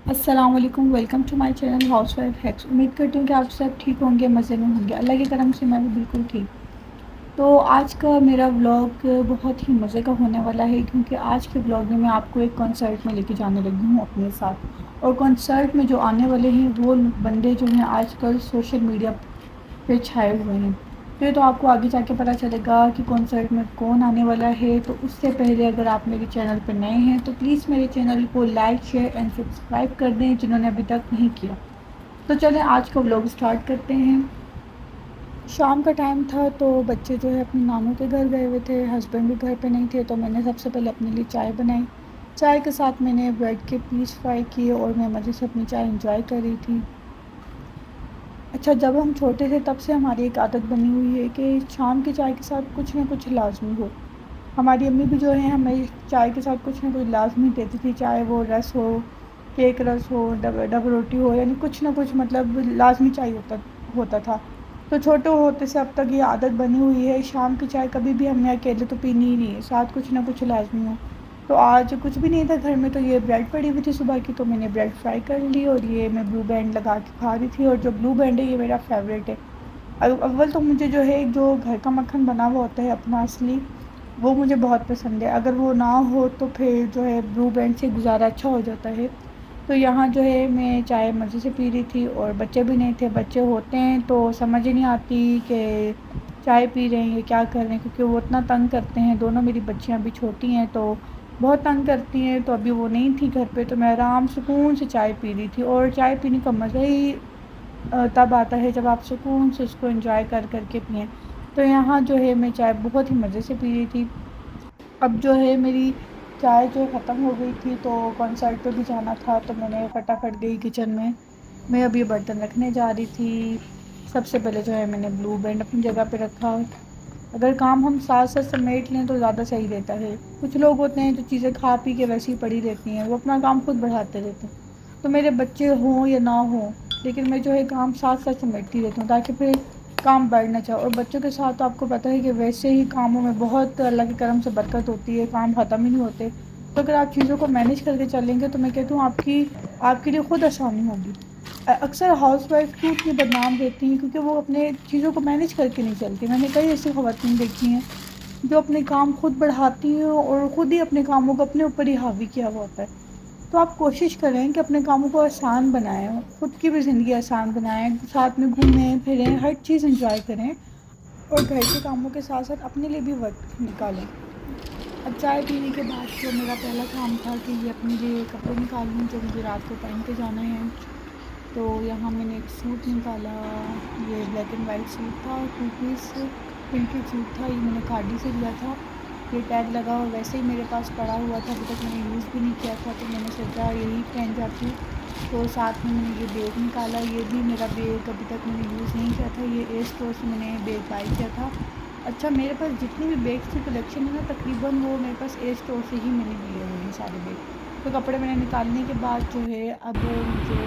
अस्सलाम वालेकुम। Welcome to my channel housewife hacks. उम्मीद करती हूँ कि आप सब ठीक होंगे, मज़े में होंगे। अल्लाह के करम से मैं भी बिल्कुल ठीक। तो आज का मेरा व्लॉग बहुत ही मज़े का होने वाला है, क्योंकि आज के व्लॉग में मैं आपको एक कॉन्सर्ट में लेके जाने लगी हूँ अपने साथ। और कॉन्सर्ट में जो आने वाले हैं वो बंदे जो हैं आजकल सोशल मीडिया पे छाए हुए हैं। तो ये तो आपको आगे जाके पता चलेगा कि कॉन्सर्ट में कौन आने वाला है। तो उससे पहले अगर आप मेरे चैनल पर नए हैं तो प्लीज़ मेरे चैनल को लाइक, शेयर एंड सब्सक्राइब कर दें जिन्होंने अभी तक नहीं किया। तो चलें आज का व्लॉग स्टार्ट करते हैं। शाम का टाइम था तो बच्चे जो है अपनी नानू के घर गए हुए थे, हस्बैंड भी घर पे नहीं थे। तो मैंने सबसे पहले अपने लिए चाय बनाई। चाय के साथ मैंने ब्रेड के पीस फ्राई किए और मैं मज़े से अपनी चाय इंजॉय कर रही थी। अच्छा, जब हम छोटे थे तब से हमारी एक आदत बनी हुई है कि शाम की चाय के साथ कुछ ना कुछ लाज़मी हो। हमारी अम्मी भी जो है हमें चाय के साथ कुछ ना कुछ लाज़मी देती थी, चाहे वो रस हो, केक रस हो, डब रोटी हो, यानी कुछ ना कुछ मतलब लाज़मी चाय होता होता था। तो छोटे होते से अब तक ये आदत बनी हुई है, शाम की चाय कभी भी हमने अकेले तो पीनी ही नहीं है, साथ कुछ ना कुछ लाज़मी हो। तो आज कुछ भी नहीं था घर में, तो ये ब्रेड पड़ी हुई थी सुबह की, तो मैंने ब्रेड फ्राई कर ली और ये मैं ब्लू बैंड लगा के खा रही थी। और जो ब्लू बैंड है ये मेरा फेवरेट है। अव्वल तो मुझे जो है जो घर का मक्खन बना हुआ होता है अपना असली, वो मुझे बहुत पसंद है। अगर वो ना हो तो फिर जो है ब्लू बैंड से गुजारा अच्छा हो जाता है। तो यहाँ जो है मैं चाय मज़े से पी रही थी और बच्चे भी नहीं थे। बच्चे होते हैं तो समझ ही नहीं आती कि चाय पी रहे हैं या क्या कर रहे हैं, क्योंकि वो इतना तंग करते हैं। दोनों मेरी बच्चियाँ अभी छोटी हैं तो बहुत तंग करती हैं। तो अभी वो नहीं थी घर पे, तो मैं आराम सुकून से चाय पी रही थी। और चाय पीने का मज़ा ही तब आता है जब आप सुकून से उसको एंजॉय कर कर के पिएँ। तो यहाँ जो है मैं चाय बहुत ही मज़े से पी रही थी। अब जो है मेरी चाय जो ख़त्म हो गई थी तो कॉन्सर्ट पे भी जाना था, तो मैंने फटाफट गई किचन में। मैं अब ये बर्तन रखने जा रही थी। सबसे पहले जो है मैंने ब्लू बैंड अपनी जगह पे रखा। अगर काम हम साथ साथ समेट लें तो ज़्यादा सही रहता है। कुछ लोग होते हैं जो चीज़ें खा पी के वैसे ही पड़ी रहती हैं, वो अपना काम खुद बढ़ाते रहते हैं। तो मेरे बच्चे हों या ना हों, लेकिन मैं जो है काम साथ साथ समेटती रहती हूँ ताकि फिर काम बढ़ ना जाए। और बच्चों के साथ तो आपको पता है कि वैसे ही कामों में बहुत अल्लाह के करम से बरकत होती है, काम ख़त्म ही नहीं होते। तो अगर आप चीज़ों को मैनेज करके चलेंगे तो मैं कहती हूँ आपके लिए ख़ुद आसानी होगी। अक्सर हाउस वाइफ क्यों इतनी बदनाम रहती हैं, क्योंकि वो अपने चीज़ों को मैनेज करके नहीं चलती। मैंने कई ऐसी ख़वातीन देखी हैं जो अपने काम खुद बढ़ाती हैं और ख़ुद ही अपने कामों को अपने ऊपर ही हावी किया हुआ होता है। तो आप कोशिश करें कि अपने कामों को आसान बनाएं, ख़ुद की भी ज़िंदगी आसान बनाएं, साथ में घूमें फिरें, हर चीज़ एंजॉय करें और घर के कामों के साथ साथ अपने लिए भी वक्त निकालें। अब चाय पीने के बाद जो मेरा पहला काम था कि ये अपने लिए कपड़े निकालूँ जो मुझे रात को पहन के जाना है। तो यहाँ मैंने एक सूट निकाला। ये ब्लैक एंड वाइट सूट था, 2 पीस प्रिंटेड सूट था। ये मैंने खादी से लिया था। ये टैग लगा और वैसे ही मेरे पास पड़ा हुआ था, अभी तक मैंने यूज़ भी नहीं किया था, तो मैंने सोचा यही पहन जाती हूँ। तो साथ में मैंने ये बैग निकाला। ये भी मेरा बैग अभी तक मैंने यूज़ नहीं किया था, ये ए स्टोर से मैंने बैग बाई किया था। अच्छा, मेरे पास जितनी भी बैग्स की कलेक्शन है ना, तकरीबन वो मेरे पास ए स्टोर से ही मैंने लिए हुए हैं सारे बैग। तो कपड़े मैंने निकालने के बाद जो है अब मुझे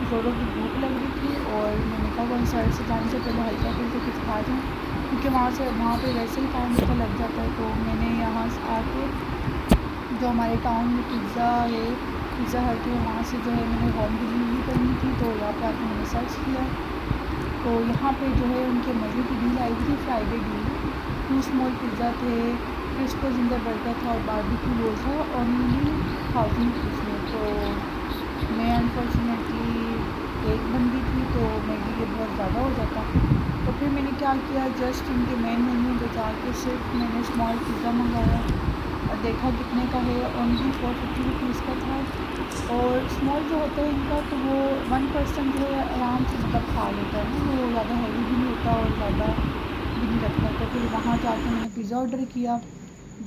ज़ोरों की भूख लग रही थी और मैंने कहा कॉन्सर्ट से जाने से पहले हल्का फुल्का कुछ खा जाऊँ, क्योंकि वहाँ पे वैसे ही टाइम इतना लग जाता है। तो मैंने यहाँ से आके जो हमारे टाउन में पिज़्ज़ा है, पिज़्ज़ा हट है, वहाँ से जो है मैंने होम डिलीवरी करनी थी। तो यहाँ पे आके मैंने सर्च किया तो यहाँ पे जो है उनके मज़े की डील आई थी, फ्राइडे डील। 2 स्मॉल पिज़्ज़ा थे, क्रिस्पो जिंजर बर्गर था और बारबेक्यू रोल था, ओनली 1000 रुपीज़ में। तो मैं अनफॉर्चुनेटली एक बंदी थी तो मेरे लिए बहुत ज़्यादा हो जाता। तो फिर मैंने क्या किया, जस्ट इनके मेन मेन्यू में जाके सिर्फ मैंने स्मॉल पिज़्ज़ा मंगाया और देखा कितने का है, ओनली 450 रुपीज़ का था। और स्मॉल जो होता है इनका, तो वो 1 पर्सन जो है आराम से मतलब खा लेता है ना, वो ज़्यादा हैवी भी नहीं होता और ज़्यादा भी नहीं रखता। तो फिर वहाँ जाके मैंने पिज़्ज़ा ऑर्डर किया।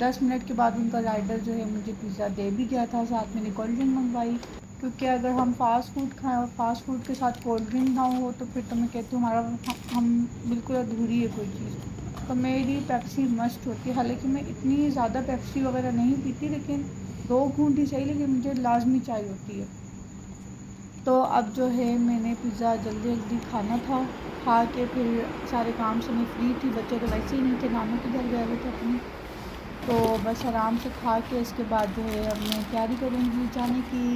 10 मिनट के बाद उनका राइडर जो है मुझे पिज़्ज़ा दे भी गया था। साथ मैंने कोल्ड ड्रिंक मंगवाई, क्योंकि अगर हम फ़ास्ट फूड खाएं और फ़ास्ट फूड के साथ कोल्ड ड्रिंक ना हो तो फिर तो मैं कहती हूँ हमारा हम बिल्कुल अधूरी है कोई चीज़। तो मेरी पेप्सी मस्ट होती है। हालांकि मैं इतनी ज़्यादा पेप्सी वगैरह नहीं पीती, लेकिन 2 घूंट ही सही, लेकिन मुझे लाजमी चाहिए होती है। तो अब जो है मैंने पिज़्ज़ा जल्दी जल्दी खाना था, खा के फिर सारे काम से मैं फ्री थी। बच्चे तो वैसे ही नहीं थे, नानू के घर गए हुए थे अपनी। तो बस आराम से खा के इसके बाद जो है अब मैं तैयारी करूँगी जाने की।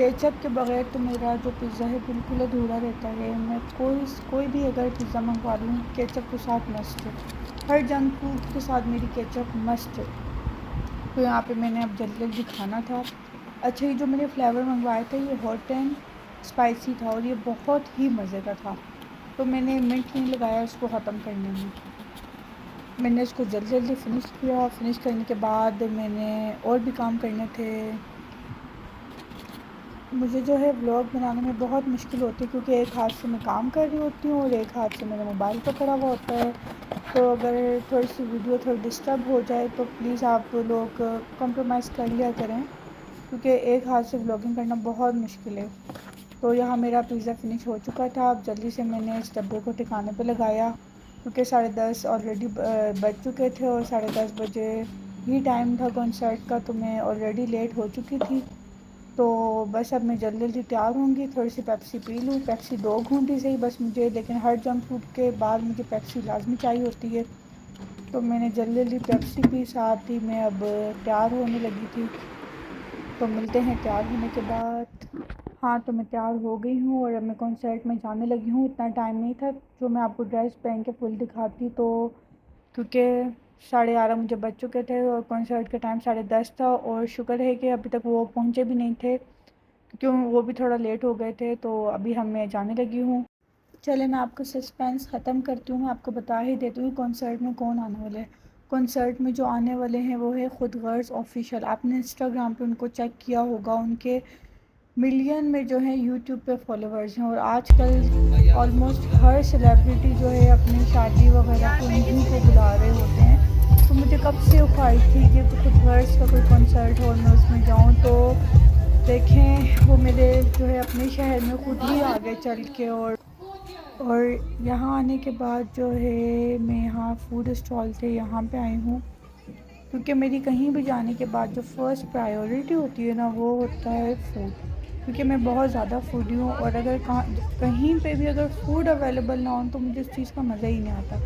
केचप के बग़ैर तो मेरा जो पिज़्ज़ा है बिल्कुल अधूरा रहता है। मैं कोई भी अगर पिज़्ज़ा मंगवा लूँ केचप के साथ मस्ट है। हर जंक फूड के साथ मेरी केचप मस्ट है। तो यहाँ पे मैंने अब जल्दी जल्दी खाना था। अच्छा, ये जो मैंने फ्लेवर मंगवाया था ये हॉट एंड स्पाइसी था और ये बहुत ही मज़े का था। तो मैंने मिनट नहीं लगाया इसको ख़त्म करने में। मैंने इसको जल्दी जल्दी फ़िनिश किया। फ़िनिश करने के बाद मैंने और भी काम करने थे। मुझे जो है व्लॉग बनाने में बहुत मुश्किल होती है क्योंकि एक हाथ से मैं काम कर रही होती हूँ और एक हाथ से मेरा मोबाइल पकड़ा हुआ होता है। तो अगर थोड़ी सी वीडियो थोड़ी डिस्टर्ब हो जाए तो प्लीज़ आप लोग कॉम्प्रोमाइज़ कर लिया करें क्योंकि एक हाथ से व्लॉगिंग करना बहुत मुश्किल है। तो यहाँ मेरा पिज़्ज़ा फिनिश हो चुका था। अब जल्दी से मैंने इस डब्बे को ठिकाने पे लगाया क्योंकि 10:30 ऑलरेडी बज चुके थे और 10:30 बजे ही टाइम था कॉन्सर्ट का, तो मैं ऑलरेडी लेट हो चुकी थी। तो बस अब मैं जल्दी जल्दी तैयार होंगी, थोड़ी सी पेप्सी पी लूँ। पेप्सी 2 घूंटी सही बस मुझे, लेकिन हर जंक फूड के बाद मुझे पेप्सी लाजमी चाहिए होती है। तो मैंने जल्दी जल्दी पेप्सी पी, साथ ही मैं अब तैयार होने लगी थी। तो मिलते हैं तैयार होने के बाद। हाँ, तो मैं तैयार हो गई हूँ और अब मैं कॉन्सर्ट में जाने लगी हूँ। इतना टाइम नहीं था जो मैं आपको ड्रेस पहन के फुल दिखाती, तो क्योंकि 11:30 मुझे बज चुके थे और कॉन्सर्ट का टाइम 10:30 था। और शुक्र है कि अभी तक वो पहुँचे भी नहीं थे क्योंकि वो भी थोड़ा लेट हो गए थे। तो अभी मैं जाने लगी हूँ। चले मैं आपको सस्पेंस ख़त्म करती हूँ। मैं आपको बता ही देती हूँ कॉन्सर्ट में कौन आने वाले हैं। कॉन्सर्ट में जो आने वाले हैं वो है खुद गर्ल्स ऑफिशियल। आपने इंस्टाग्राम पे उनको चेक किया होगा, उनके मिलियन में जो है यूट्यूब पे फॉलोअर्स हैं। और आजकल ऑलमोस्ट हर सेलिब्रिटी जो है अपनी शादी वगैरह को उन्हीं को बुला रहे होते हैं। तो मुझे कब से ख्वाहिश थी कि खुद गर्ल्स का कोई कॉन्सर्ट हो और मैं उसमें जाऊँ। तो देखें वो मेरे जो है अपने शहर में खुद ही आगे चल के। और यहाँ आने के बाद जो है मैं यहाँ फूड स्टॉल थे यहाँ पे आई हूँ क्योंकि मेरी कहीं भी जाने के बाद जो फ़र्स्ट प्रायोरिटी होती है ना वो होता है फूड। क्योंकि मैं बहुत ज़्यादा फूडी हूँ और अगर कहीं पे भी अगर फूड अवेलेबल ना हो तो मुझे उस चीज़ का मज़ा ही नहीं आता।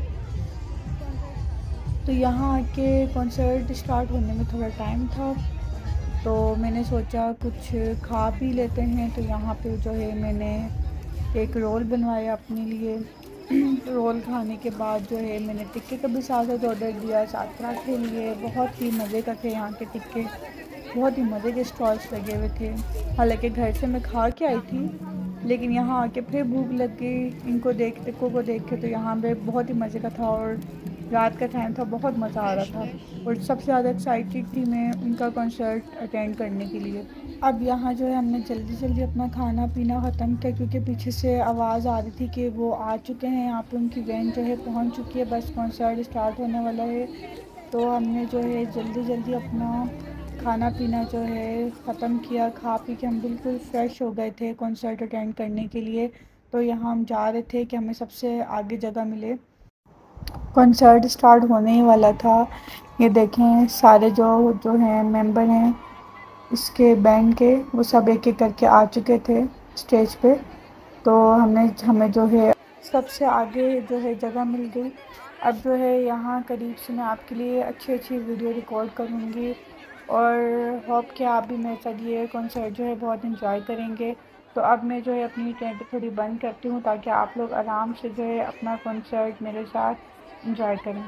तो यहाँ आके कॉन्सर्ट स्टार्ट होने में थोड़ा टाइम था, तो मैंने सोचा कुछ खा पी लेते हैं। तो यहाँ पे जो है मैंने एक रोल बनवाया अपने लिए। रोल खाने के बाद जो है मैंने टिक्के का भी साथ ऑर्डर दिया, साथ पराठे लिए। बहुत ही मज़े का थे यहाँ के टिक्के, बहुत ही मज़े के स्टॉल्स लगे हुए थे। हालांकि घर से मैं खा के आई थी, लेकिन यहाँ आके फिर भूख लग गई टिक्कों को देख के। तो यहाँ पे बहुत ही मज़े का था और रात का टाइम था, बहुत मज़ा आ रहा था और सबसे ज़्यादा एक्साइटेड थी मैं उनका कॉन्सर्ट अटेंड करने के लिए। अब यहाँ जो है हमने जल्दी जल्दी अपना खाना पीना ख़त्म किया क्योंकि पीछे से आवाज़ आ रही थी कि वो आ चुके हैं यहाँ पे, उनकी वैन जो है पहुँच चुकी है, बस कॉन्सर्ट स्टार्ट होने वाला है। तो हमने जो है जल्दी जल्दी अपना खाना पीना जो है ख़त्म किया। खा पी के हम बिल्कुल फ़्रेश हो गए थे कॉन्सर्ट अटेंड करने के लिए। तो यहाँ हम जा रहे थे कि हमें सबसे आगे जगह मिले। कॉन्सर्ट स्टार्ट होने ही वाला था। ये देखें सारे जो जो हैं मेंबर हैं इसके बैंड के, वो सब एक एक करके आ चुके थे स्टेज पे। तो हमें जो है सबसे आगे जो है जगह मिल गई। अब जो है यहाँ करीब से मैं आपके लिए अच्छी अच्छी वीडियो रिकॉर्ड करूँगी और होप कि आप भी मेरे साथ ये कॉन्सर्ट जो है बहुत इंजॉय करेंगे। तो अब मैं जो है अपनी टेंट थोड़ी बंद करती हूँ ताकि आप लोग आराम से जो है अपना कॉन्सर्ट मेरे साथ इंजॉय करें।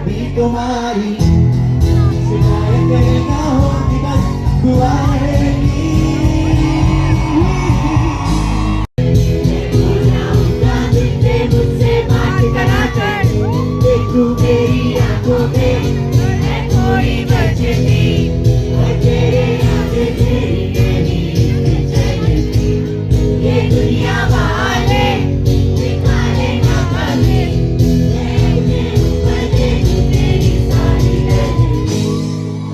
भी तुम्हारी शिकायतें ना होगी बस दुआ रहेगी मुझसे बात करा कर देखूं मेरी आंखों में है थोड़ी बचती और तेरे आगे तेरी चलती ये दुनिया वाले निकाले ना कभी मैं ऊपर देखूं तेरी सारी लहरें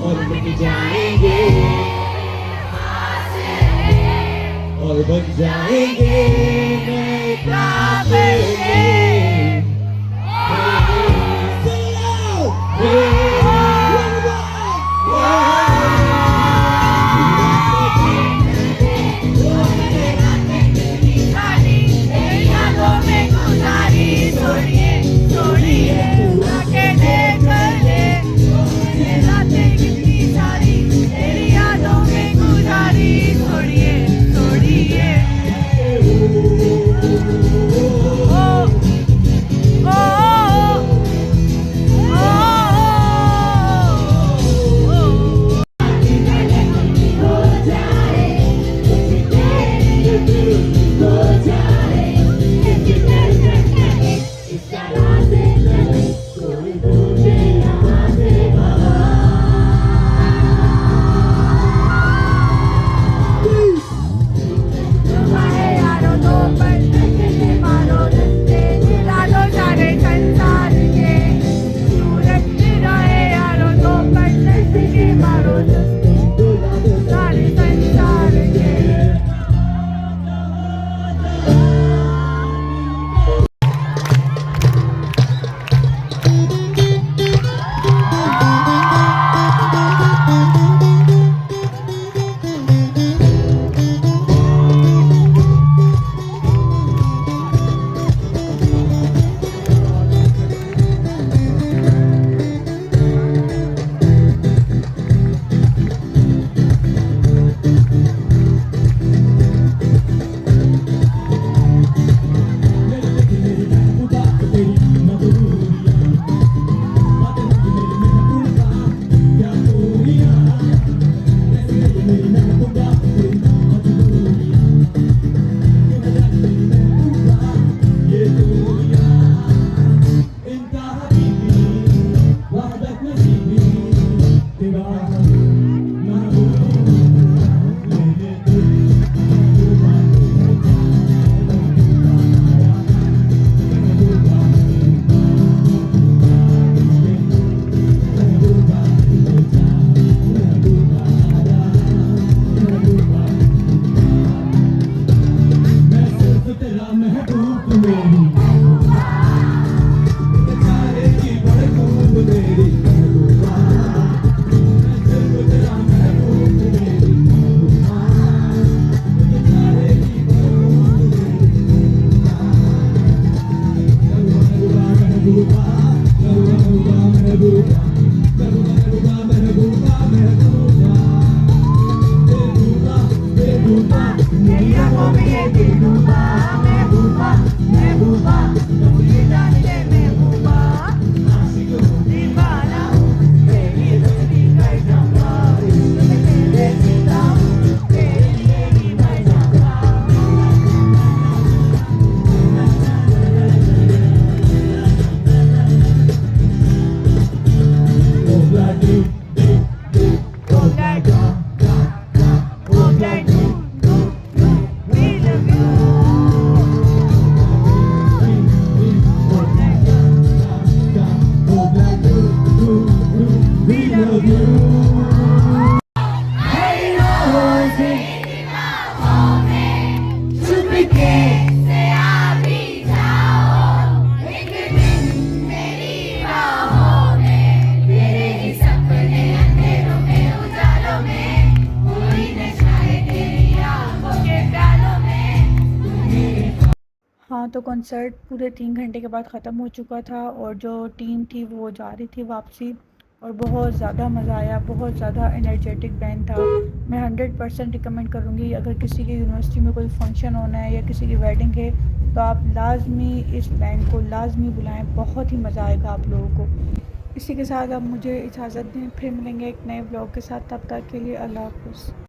और बन जाएंगे और बन जाएंगे नए काबिल हाँ, तो कॉन्सर्ट पूरे 3 घंटे के बाद ख़त्म हो चुका था और जो टीम थी वो जा रही थी वापसी और बहुत ज़्यादा मज़ा आया, बहुत ज़्यादा एनर्जेटिक बैंड था। मैं 100% रिकमेंड करूँगी, अगर किसी की यूनिवर्सिटी में कोई फंक्शन होना है या किसी की वेडिंग है तो आप लाज़मी इस बैंड को लाज़मी बुलाएं, बहुत ही मज़ा आएगा आप लोगों को। इसी के साथ अब मुझे इजाज़त दें, फिर मिलेंगे एक नए ब्लॉग के साथ, तब तक के लिए अल्लाह हाफ़िज़।